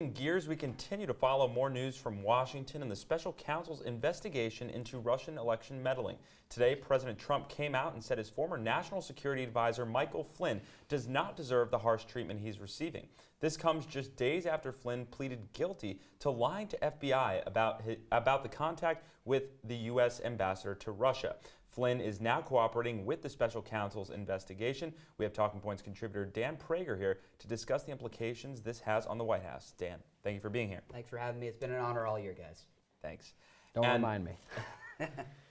In gears, we continue to follow more news from Washington and the special counsel's investigation into Russian election meddling. Today, President Trump came out and said his former national security advisor, Michael Flynn, does not deserve the harsh treatment he's receiving. This comes just days after Flynn pleaded guilty to lying to FBI about the contact with the U.S. ambassador to Russia. Flynn is now cooperating with the special counsel's investigation. We have Talking Points contributor Dan Prager here to discuss the implications this has on the White House. Dan, thank you for being here. Thanks for having me. It's been an honor all year, guys. Thanks. Don't remind me.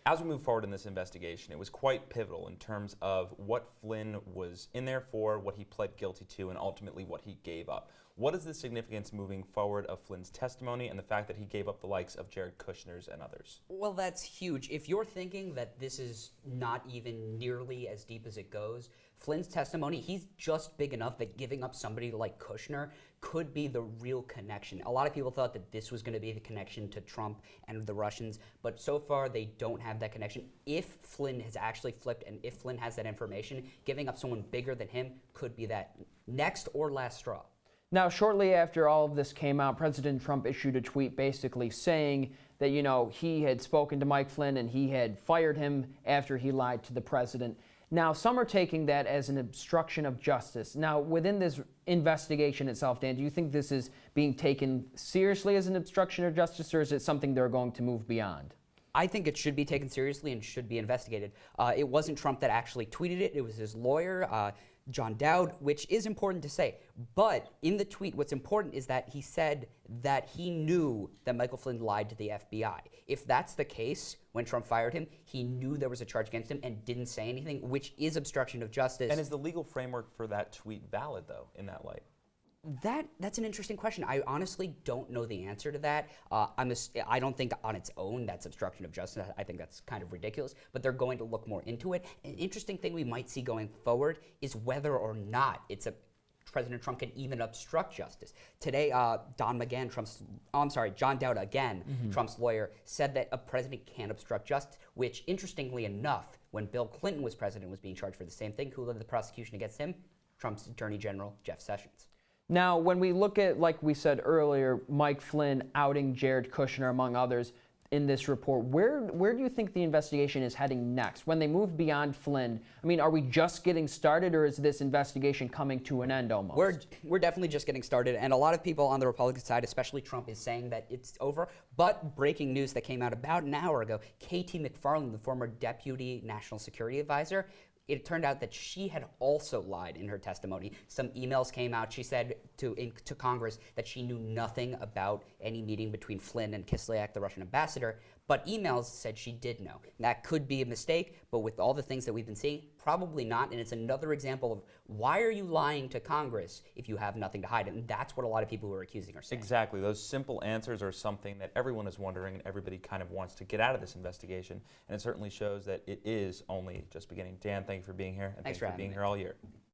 As we move forward in this investigation, it was quite pivotal in terms of what Flynn was in there for, what he pled guilty to, and ultimately what he gave up. What is the significance moving forward of Flynn's testimony and the fact that he gave up the likes of Jared Kushner's and others? Well, that's huge. If you're thinking that this is not even nearly as deep as it goes, Flynn's testimony, he's just big enough that giving up somebody like Kushner could be the real connection. A lot of people thought that this was going to be the connection to Trump and the Russians, but so far they don't have that connection. If Flynn has actually flipped and if Flynn has that information, giving up someone bigger than him could be that next or last straw. Now, shortly after all of this came out, President Trump issued a tweet basically saying that, he had spoken to Mike Flynn and he had fired him after he lied to the president. Now, some are taking that as an obstruction of justice. Now, within this investigation itself, Dan, do you think this is being taken seriously as an obstruction of justice, or is it something they're going to move beyond? I think it should be taken seriously and should be investigated. It wasn't Trump that actually tweeted it. It was his lawyer, John Dowd, which is important to say. But in the tweet, what's important is that he said that he knew that Michael Flynn lied to the FBI. If that's the case, when Trump fired him, he knew there was a charge against him and didn't say anything, which is obstruction of justice. And is the legal framework for that tweet valid, though, in that light? That's an interesting question. I honestly don't know the answer to that. I don't think on its own that's obstruction of justice. I think that's kind of ridiculous, but they're going to look more into it. An interesting thing we might see going forward is whether or not President Trump can even obstruct justice. Today, John Dowd again, Trump's lawyer, said that a president can't obstruct justice, which interestingly enough, when Bill Clinton was president, was being charged for the same thing. Who led the prosecution against him? Trump's Attorney General, Jeff Sessions. Now, when we look at, like we said earlier, Mike Flynn outing Jared Kushner, among others, in this report, where do you think the investigation is heading next? When they move beyond Flynn, are we just getting started, or is this investigation coming to an end almost? We're definitely just getting started, and a lot of people on the Republican side, especially Trump, is saying that it's over. But breaking news that came out about an hour ago, K.T. McFarland, the former Deputy National Security Advisor, it turned out that she had also lied in her testimony. Some emails came out. She said to Congress that she knew nothing about any meeting between Flynn and Kislyak, the Russian ambassador, but emails said she did know. That could be a mistake, but with all the things that we've been seeing, probably not, and it's another example of why are you lying to Congress if you have nothing to hide? And that's what a lot of people who are accusing are saying. Exactly. Those simple answers are something that everyone is wondering and everybody kind of wants to get out of this investigation, and it certainly shows that it is only just beginning. Dan, thank you for being here, and thanks for being here all year.